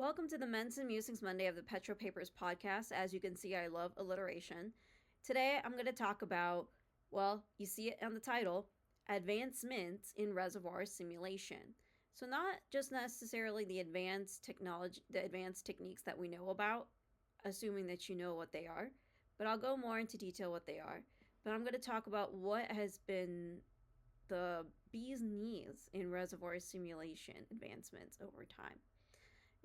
Welcome to the Mensan Musings Monday of the Petro Papers podcast. As you can see, I love alliteration. Today, I'm going to talk about, well, you see it on the title, advancements in reservoir simulation. So not just necessarily the advanced technology, the advanced techniques that we know about, assuming that you know what they are, but I'll go more into detail what they are. But I'm going to talk about what has been the bee's knees in reservoir simulation advancements over time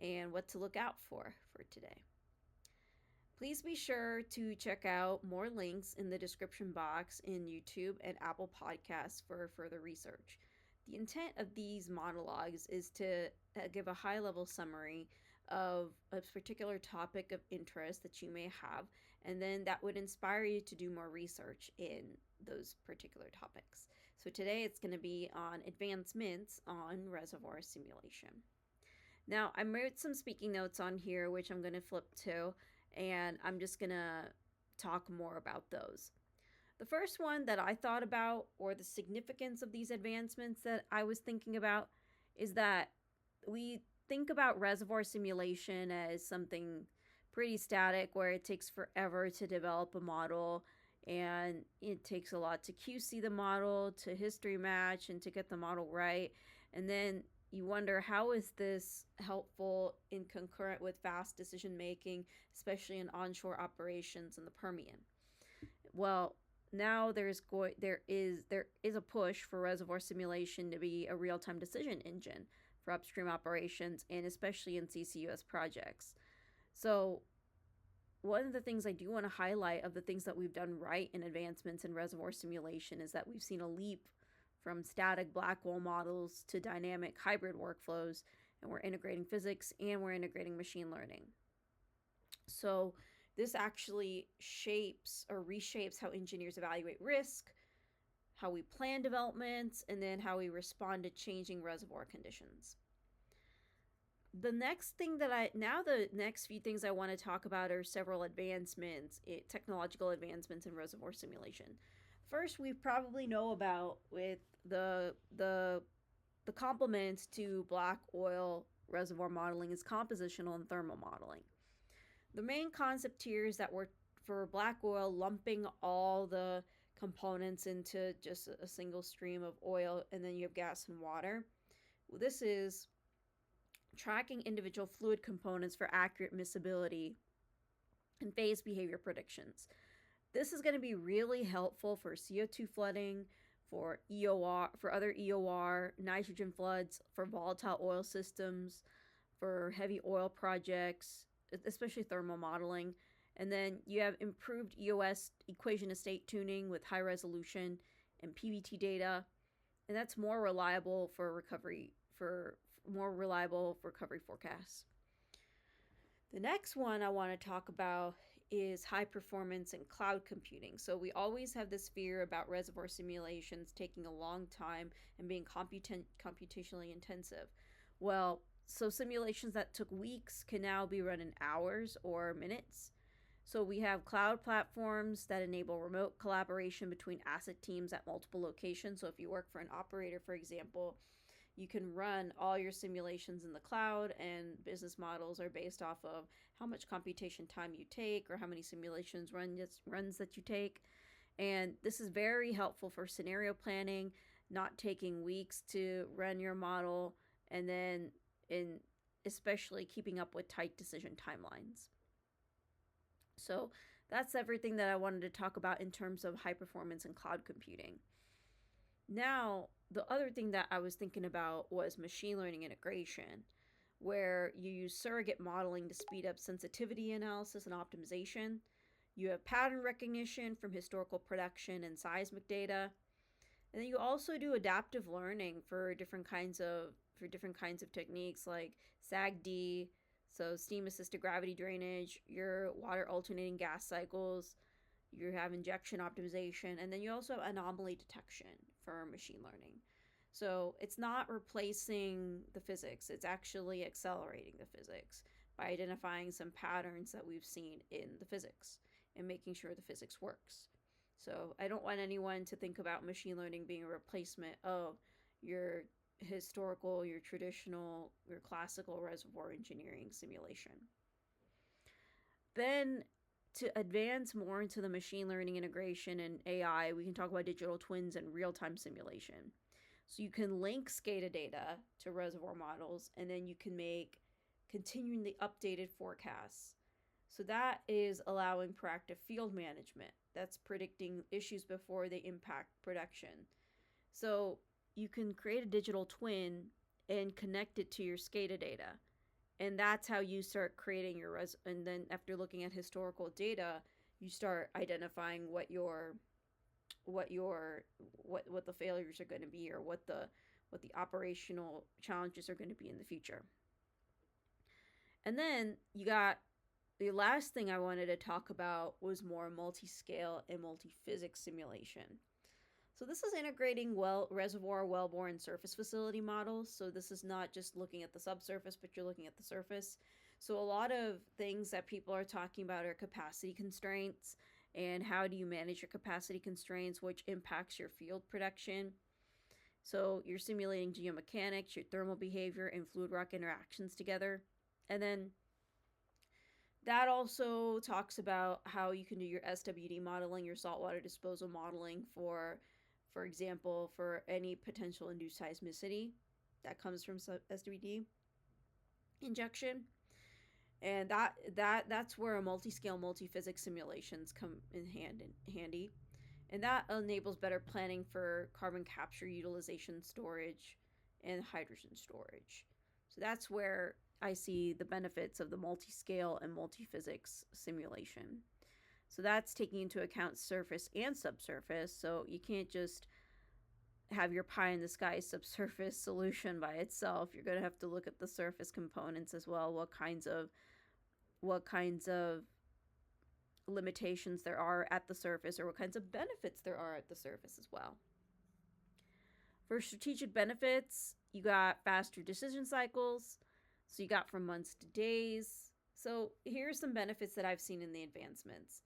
and what to look out for today. Please be sure to check out more links in the description box in YouTube and Apple Podcasts for further research. The intent of these monologues is to give a high level summary of a particular topic of interest that you may have, and then that would inspire you to do more research in those particular topics. So today it's going to be on advancements on reservoir simulation. Now, I wrote some speaking notes on here, which I'm going to flip to, and I'm just going to talk more about those. The first one that I thought about, or the significance of these advancements that I was thinking about, is that we think about reservoir simulation as something pretty static, where it takes forever to develop a model, and it takes a lot to QC the model, to history match, and to get the model right. And then you wonder, how is this helpful in concurrent with fast decision making, especially in onshore operations in the Permian? Well, now there is a push for reservoir simulation to be a real-time decision engine for upstream operations, and especially in CCUS projects. So one of the things I do want to highlight of the things that we've done right in advancements in reservoir simulation is that we've seen a leap from static black hole models to dynamic hybrid workflows, and we're integrating physics and we're integrating machine learning. So this actually shapes or reshapes how engineers evaluate risk, how we plan developments, and then how we respond to changing reservoir conditions. The next few things I want to talk about are several advancements, technological advancements in reservoir simulation. First, we probably know about with the complements to black oil reservoir modeling is compositional and thermal modeling. The main concept here is that we're, for black oil, lumping all the components into just a single stream of oil, and then you have gas and water. This is tracking individual fluid components for accurate miscibility and phase behavior predictions. This is going to be really helpful for CO2 flooding, for EOR, for other EOR, nitrogen floods, for volatile oil systems, for heavy oil projects, especially thermal modeling. And then you have improved EOS, equation of state tuning, with high resolution and PVT data, and that's more reliable for recovery forecasts. The next one I want to talk about is high performance and cloud computing. So we always have this fear about reservoir simulations taking a long time and being computationally intensive. Well, so simulations that took weeks can now be run in hours or minutes. So we have cloud platforms that enable remote collaboration between asset teams at multiple locations. So if you work for an operator, for example, you can run all your simulations in the cloud, and business models are based off of how much computation time you take or how many simulations runs that you take. And this is very helpful for scenario planning, not taking weeks to run your model, and then especially keeping up with tight decision timelines. So that's everything that I wanted to talk about in terms of high performance and cloud computing. Now, the other thing that I was thinking about was machine learning integration, where you use surrogate modeling to speed up sensitivity analysis and optimization. You have pattern recognition from historical production and seismic data. And then you also do adaptive learning for different kinds of techniques like SAGD, so steam assisted gravity drainage, your water alternating gas cycles. You have injection optimization, and then you also have anomaly detection for machine learning. So it's not replacing the physics, it's actually accelerating the physics by identifying some patterns that we've seen in the physics and making sure the physics works. So I don't want anyone to think about machine learning being a replacement of your historical, your traditional, your classical reservoir engineering simulation. Then to advance more into the machine learning integration and AI, we can talk about digital twins and real-time simulation. So you can link SCADA data to reservoir models, and then you can make continually updated forecasts. So that is allowing proactive field management. That's predicting issues before they impact production. So you can create a digital twin and connect it to your SCADA data. And that's how you start creating your and then after looking at historical data, you start identifying what the failures are going to be, or what the operational challenges are going to be in the future. And then you got the last thing I wanted to talk about was more multi-scale and multi-physics simulation. So this is integrating reservoir, wellbore, and surface facility models. So this is not just looking at the subsurface, but you're looking at the surface. So a lot of things that people are talking about are capacity constraints, and how do you manage your capacity constraints, which impacts your field production. So you're simulating geomechanics, your thermal behavior, and fluid rock interactions together. And then that also talks about how you can do your SWD modeling, your saltwater disposal modeling for example, for any potential induced seismicity that comes from SWD injection. And that's where a multi-scale, multi-physics simulations come in handy. And that enables better planning for carbon capture, utilization, storage, and hydrogen storage. So that's where I see the benefits of the multi-scale and multi-physics simulation. So that's taking into account surface and subsurface. So you can't just have your pie in the sky subsurface solution by itself. You're going to have to look at the surface components as well. What kinds of limitations there are at the surface, or what kinds of benefits there are at the surface as well. For strategic benefits, you got faster decision cycles. So you got from months to days. So here's some benefits that I've seen in the advancements.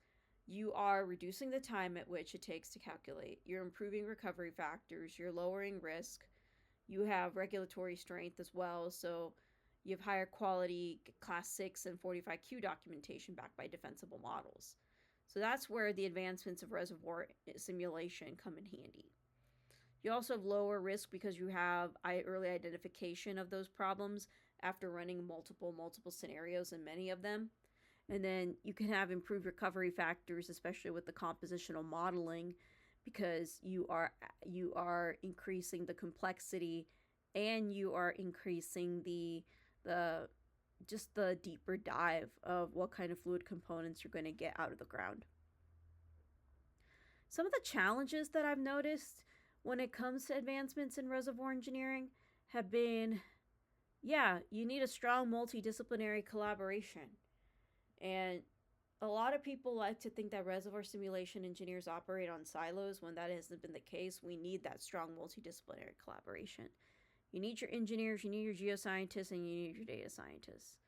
You are reducing the time at which it takes to calculate. You're improving recovery factors. You're lowering risk. You have regulatory strength as well. So you have higher quality Class 6 and 45Q documentation backed by defensible models. So that's where the advancements of reservoir simulation come in handy. You also have lower risk because you have early identification of those problems after running multiple scenarios and many of them. And then you can have improved recovery factors, especially with the compositional modeling, because you are increasing the complexity, and you are increasing the deeper dive of what kind of fluid components you're going to get out of the ground. Some of the challenges that I've noticed when it comes to advancements in reservoir engineering have been, you need a strong multidisciplinary collaboration. And a lot of people like to think that reservoir simulation engineers operate on silos, when that hasn't been the case. We need that strong multidisciplinary collaboration. You need your engineers, you need your geoscientists, and you need your data scientists.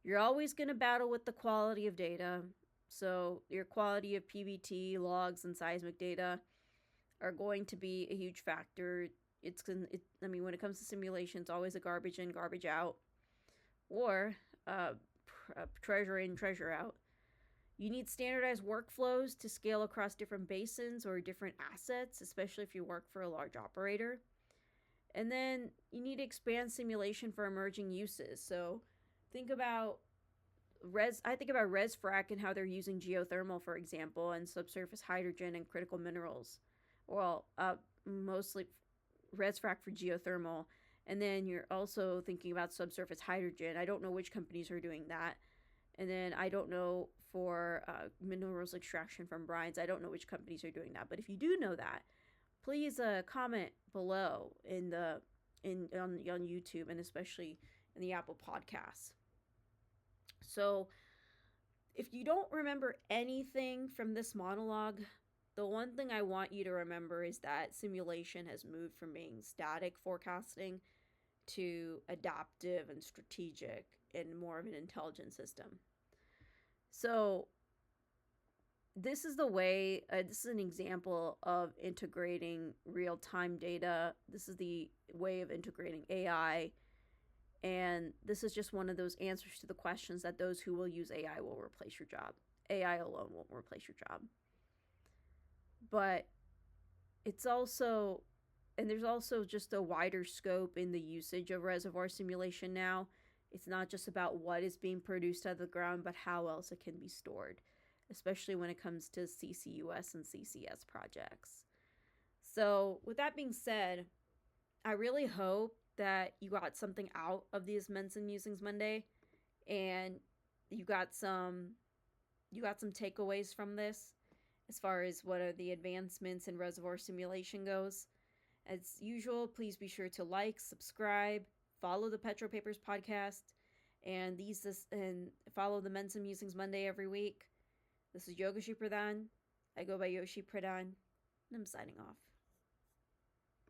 You're always going to battle with the quality of data. So your quality of PBT, logs, and seismic data are going to be a huge factor. When it comes to simulation, it's always a garbage in, garbage out, or treasure in, treasure out. You need standardized workflows to scale across different basins or different assets, especially if you work for a large operator. And then you need to expand simulation for emerging uses. So think about Resfrac and how they're using geothermal, for example, and subsurface hydrogen and critical minerals. Well, mostly Resfrac for geothermal. And then you're also thinking about subsurface hydrogen. I don't know which companies are doing that. And then I don't know for minerals extraction from brines. I don't know which companies are doing that. But if you do know that, please comment below on YouTube, and especially in the Apple Podcasts. So if you don't remember anything from this monologue, the one thing I want you to remember is that simulation has moved from being static forecasting to adaptive and strategic and more of an intelligent system. So this is the way, this is an example of integrating real time data. This is the way of integrating AI. And this is just one of those answers to the questions that those who will use AI will replace your job. AI alone won't replace your job. But it's also, and there's also just a wider scope in the usage of reservoir simulation now. It's not just about what is being produced out of the ground, but how else it can be stored, especially when it comes to CCUS and CCS projects. So, with that being said, I really hope that you got something out of these Mensan Musings Monday, and you got some takeaways from this as far as what are the advancements in reservoir simulation goes. As usual, please be sure to like, subscribe, follow the Petro Papers podcast, and follow the Mensan Musings Monday every week. This is Yogeshi Pradhan. I go by Yoshi Pradhan, and I'm signing off.